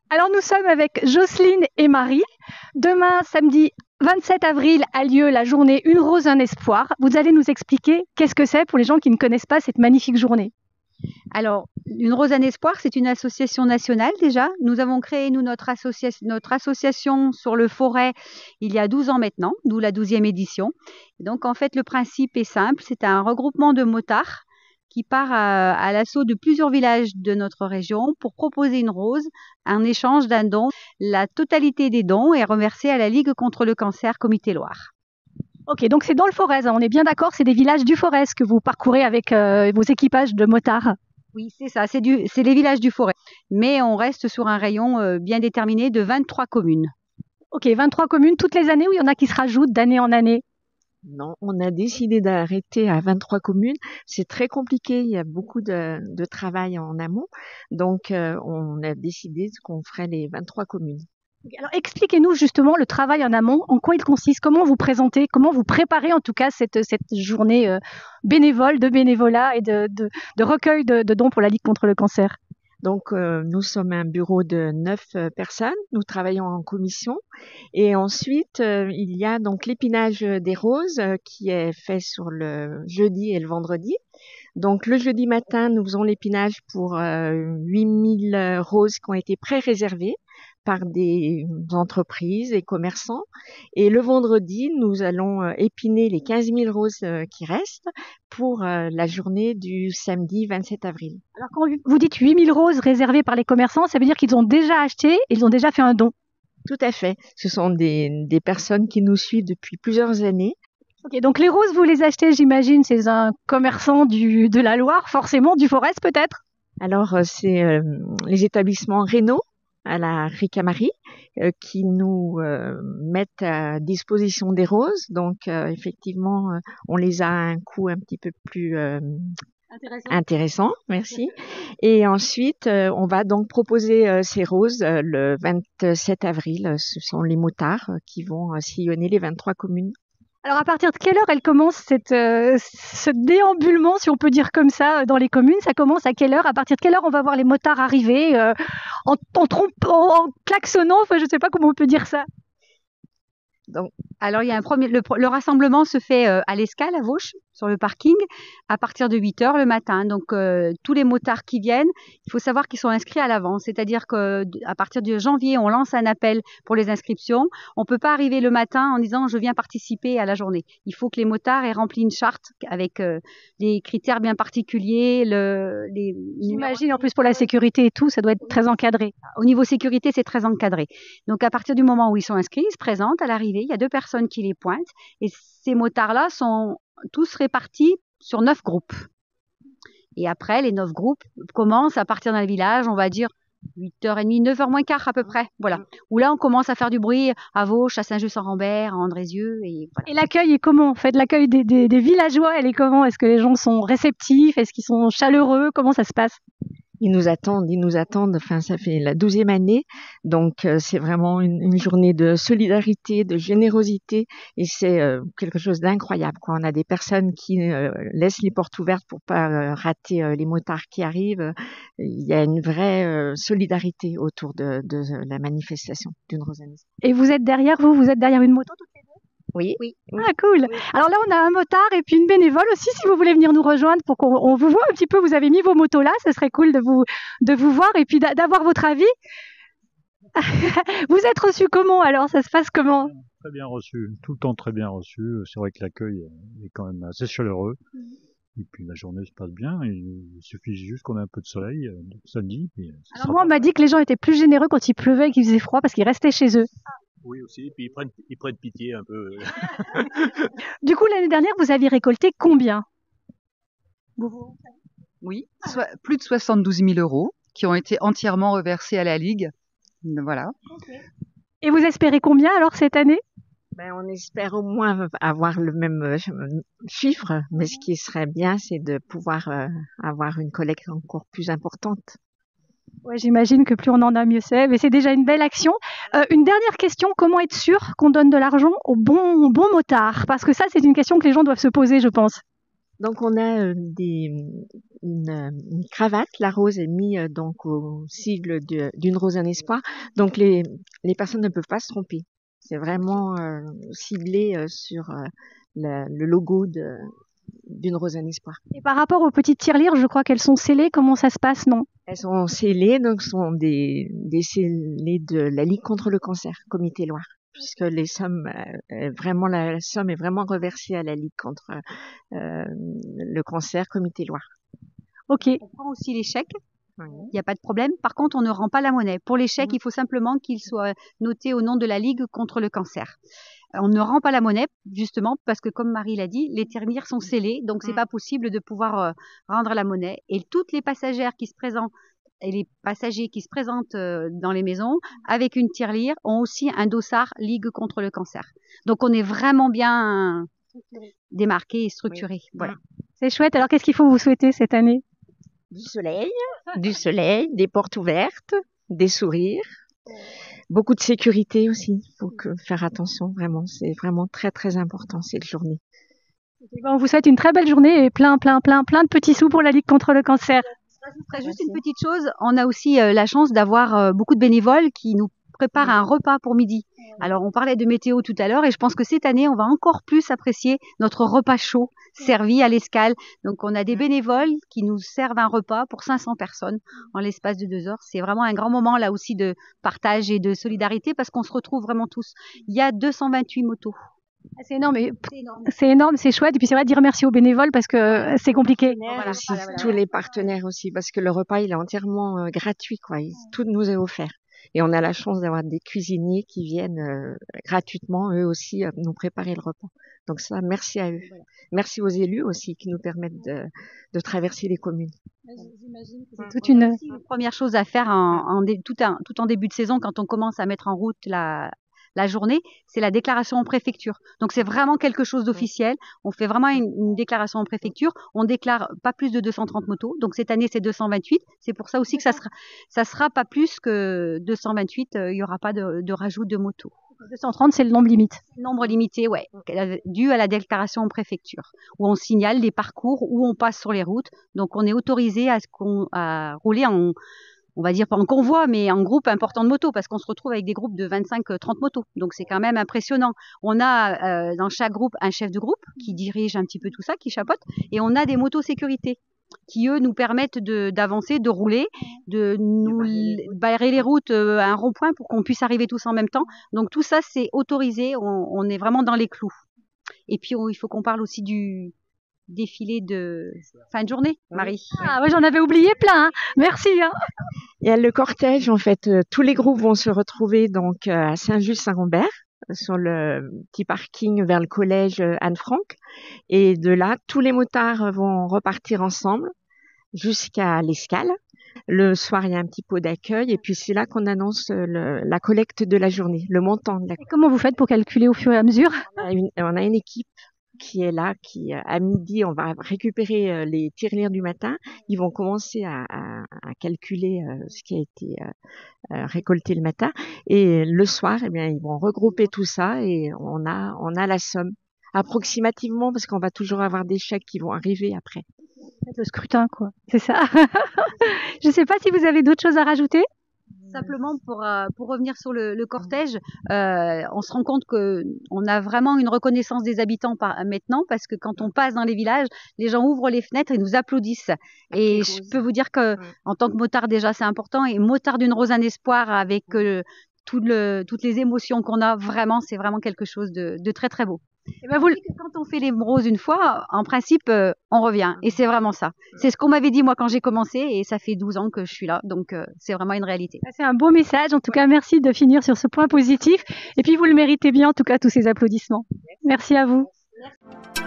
Alors nous sommes avec Jocelyne et Marie. Demain, samedi 27 avril, a lieu la journée Une rose, un espoir. Vous allez nous expliquer qu'est-ce que c'est pour les gens qui ne connaissent pas cette magnifique journée. Alors, Une rose, un espoir, c'est une association nationale déjà. Nous avons créé notre association sur le Forêt il y a 12 ans maintenant, d'où la 12e édition. Et donc en fait, le principe est simple, c'est un regroupement de motards qui part à l'assaut de plusieurs villages de notre région pour proposer une rose en échange d'un don. La totalité des dons est reversée à la Ligue contre le cancer Comité Loire. Ok, donc c'est dans le Forez, hein, on est bien d'accord, c'est des villages du Forez que vous parcourez avec vos équipages de motards. Oui, c'est ça, c'est les villages du Forez. Mais on reste sur un rayon bien déterminé de 23 communes. Ok, 23 communes toutes les années ou il y en a qui se rajoutent d'année en année? Non, on a décidé d'arrêter à 23 communes. C'est très compliqué, il y a beaucoup de travail en amont. Donc, on a décidé qu'on ferait les 23 communes. Alors, expliquez-nous justement le travail en amont, en quoi il consiste, comment vous présentez, comment vous préparez en tout cas cette journée bénévole, de bénévolat et de recueil de dons pour la Ligue contre le cancer. Donc, nous sommes un bureau de 9 personnes. Nous travaillons en commission. Et ensuite, il y a donc l'épinage des roses qui est fait sur le jeudi et le vendredi. Donc, le jeudi matin, nous faisons l'épinage pour 8000 roses qui ont été pré-réservées par des entreprises et commerçants. Et le vendredi, nous allons épiner les 15 000 roses qui restent pour la journée du samedi 27 avril. Alors, quand vous dites 8000 roses réservées par les commerçants, ça veut dire qu'ils ont déjà acheté, ils ont déjà fait un don? Tout à fait. Ce sont des personnes qui nous suivent depuis plusieurs années. Ok, donc les roses, vous les achetez, j'imagine, c'est un commerçant de la Loire, forcément, du Forez peut-être? Alors, c'est les établissements Rénault à la Ricamarie qui nous mettent à disposition des roses. Donc, effectivement, on les a à un coût un petit peu plus intéressant, merci. Et ensuite, on va donc proposer ces roses le 27 avril. Ce sont les motards qui vont sillonner les 23 communes. Alors, à partir de quelle heure elle commence ce déambulement, si on peut dire comme ça, dans les communes? Ça commence à quelle heure? À partir de quelle heure on va voir les motards arriver en klaxonnant? Enfin, je ne sais pas comment on peut dire ça. Donc, alors, il y a le rassemblement se fait à l'Escale, à Vauche, sur le parking, à partir de 8 heures le matin. Donc, tous les motards qui viennent, il faut savoir qu'ils sont inscrits à l'avance. C'est-à-dire qu'à partir de janvier, on lance un appel pour les inscriptions. On ne peut pas arriver le matin en disant « je viens participer à la journée ». Il faut que les motards aient rempli une charte avec des critères bien particuliers. J'imagine, en plus pour la sécurité et tout, ça doit être très encadré. Au niveau sécurité, c'est très encadré. Donc, à partir du moment où ils sont inscrits, ils se présentent à l'arrivée. Il y a 2 personnes qui les pointent. Et ces motards-là sont tous répartis sur 9 groupes. Et après, les 9 groupes commencent à partir d'un village, on va dire 8h30, 9h moins quart à peu près. Voilà. Où là, on commence à faire du bruit à Vauche, à Saint-Just-en-Rambert, à Andrézieux. Et, voilà. Et l'accueil est comment? En fait, l'accueil des villageois, elle est comment? Est-ce que les gens sont réceptifs? Est-ce qu'ils sont chaleureux? Comment ça se passe? Ils nous attendent. Enfin, ça fait la 12e année. Donc, c'est vraiment une journée de solidarité, de générosité. Et c'est quelque chose d'incroyable, quoi. On a des personnes qui laissent les portes ouvertes pour pas rater les motards qui arrivent. Il y a une vraie solidarité autour de la manifestation d'une rose. Et vous êtes derrière une moto toutes les deux? Oui. Ah, cool. Alors là, on a un motard et puis une bénévole aussi, si vous voulez venir nous rejoindre pour qu'on vous voit un petit peu. Vous avez mis vos motos là, ce serait cool de vous voir et puis d'avoir votre avis. Vous êtes reçus comment alors? Ça se passe comment? Très bien reçu, tout le temps très bien reçu. C'est vrai que l'accueil est quand même assez chaleureux. Et puis la journée se passe bien. Il suffit juste qu'on ait un peu de soleil samedi. Alors moi, on m'a dit que les gens étaient plus généreux quand il pleuvait et qu'il faisait froid parce qu'ils restaient chez eux. Oui aussi, et puis ils prennent pitié un peu. Du coup, l'année dernière, vous aviez récolté combien? Oui, plus de 72 000 € qui ont été entièrement reversés à la Ligue. Voilà. Okay. Et vous espérez combien alors cette année? On espère au moins avoir le même chiffre, mais ce qui serait bien, c'est de pouvoir avoir une collecte encore plus importante. Ouais, j'imagine que plus on en a, mieux c'est. Mais c'est déjà une belle action. Une dernière question, comment être sûr qu'on donne de l'argent au bon motard? Parce que ça, c'est une question que les gens doivent se poser, je pense. Donc on a une cravate. La rose est mise donc au sigle d'une rose un espoir. Donc les personnes ne peuvent pas se tromper. C'est vraiment ciblé sur le logo d'une rose un espoir. Et par rapport aux petites tirelires, je crois qu'elles sont scellées. Comment ça se passe, non? Elles sont scellées, donc sont des scellés de la Ligue contre le cancer, Comité Loire, puisque les sommes, la somme est vraiment reversée à la Ligue contre le cancer, Comité Loire. Ok. On prend aussi les chèques. Il n'y a pas de problème. Par contre, on ne rend pas la monnaie. Pour les chèques, il faut simplement qu'ils soient notés au nom de la Ligue contre le cancer. On ne rend pas la monnaie, justement, parce que comme Marie l'a dit, les tirelires sont scellés, donc c'est pas possible de pouvoir rendre la monnaie. Et toutes les passagères qui se présentent et les passagers qui se présentent dans les maisons avec une tirelire ont aussi un dossard Ligue contre le cancer. Donc on est vraiment bien démarqué et structuré. Voilà. C'est chouette. Alors qu'est-ce qu'il faut vous souhaiter cette année? Du soleil, des portes ouvertes, des sourires, beaucoup de sécurité aussi. Il faut faire attention, vraiment. C'est vraiment très, très important cette journée. On vous souhaite une très belle journée et plein de petits sous pour la Ligue contre le cancer. Je juste une petite chose. On a aussi la chance d'avoir beaucoup de bénévoles qui nous préparent un repas pour midi. Alors, on parlait de météo tout à l'heure et je pense que cette année, on va encore plus apprécier notre repas chaud servi à l'escale. Donc, on a des bénévoles qui nous servent un repas pour 500 personnes en l'espace de 2 heures. C'est vraiment un grand moment là aussi de partage et de solidarité parce qu'on se retrouve vraiment tous. Il y a 228 motos. C'est énorme, c'est chouette. Et puis c'est vrai de dire merci aux bénévoles parce que c'est compliqué. Voilà, tous les partenaires aussi, parce que le repas il est entièrement gratuit, quoi. Tout nous est offert. Et on a la chance d'avoir des cuisiniers qui viennent gratuitement, eux aussi, nous préparer le repas. Donc ça, merci à eux. Merci aux élus aussi qui nous permettent de traverser les communes. J'imagine que c'est toute une première chose à faire tout en début de saison quand on commence à mettre en route la journée, c'est la déclaration en préfecture. Donc c'est vraiment quelque chose d'officiel. On fait vraiment une déclaration en préfecture. On déclare pas plus de 230 motos. Donc cette année c'est 228. C'est pour ça aussi que ça sera pas plus que 228. Il y aura pas de rajout de motos. 230 c'est le nombre limite. Nombre limité, ouais, dû à la déclaration en préfecture, où on signale les parcours où on passe sur les routes. Donc on est autorisé à rouler on va dire pas en convoi, mais en groupe important de motos, parce qu'on se retrouve avec des groupes de 25-30 motos. Donc c'est quand même impressionnant. On a dans chaque groupe un chef de groupe qui dirige un petit peu tout ça, qui chapeaute, et on a des motos sécurité qui, eux, nous permettent d'avancer, de rouler, de nous barrer les routes à un rond-point pour qu'on puisse arriver tous en même temps. Donc tout ça, c'est autorisé, on est vraiment dans les clous. Et puis il faut qu'on parle aussi du défilé de fin de journée, Marie. Ah ouais, j'en avais oublié plein. Hein. Merci. Hein. Il y a le cortège, en fait, tous les groupes vont se retrouver donc à Saint-Just-Saint-Gombert sur le petit parking vers le collège Anne-Franck, et de là tous les motards vont repartir ensemble jusqu'à l'Escale. Le soir, il y a un petit pot d'accueil et puis c'est là qu'on annonce la collecte de la journée, le montant de la collecte. Et comment vous faites pour calculer au fur et à mesure? On a une équipe qui est là, qui à midi, on va récupérer les tirelires du matin. Ils vont commencer à calculer ce qui a été récolté le matin, et le soir, eh bien, ils vont regrouper tout ça et on a la somme approximativement, parce qu'on va toujours avoir des chèques qui vont arriver après. Le scrutin, quoi. C'est ça. Je ne sais pas si vous avez d'autres choses à rajouter. Simplement pour revenir sur le cortège, on se rend compte qu'on a vraiment une reconnaissance des habitants maintenant, parce que quand on passe dans les villages, les gens ouvrent les fenêtres et nous applaudissent. Et je peux vous dire que en tant que motard déjà c'est important, et motard d'une rose un espoir avec toutes les émotions qu'on a, vraiment c'est vraiment quelque chose de très très beau. Et ben quand on fait les roses une fois, en principe, on revient. Et c'est vraiment ça. C'est ce qu'on m'avait dit moi quand j'ai commencé, et ça fait 12 ans que je suis là. Donc c'est vraiment une réalité. C'est un beau message. En tout cas, merci de finir sur ce point positif. Et puis vous le méritez bien, en tout cas, tous ces applaudissements. Merci à vous. Merci.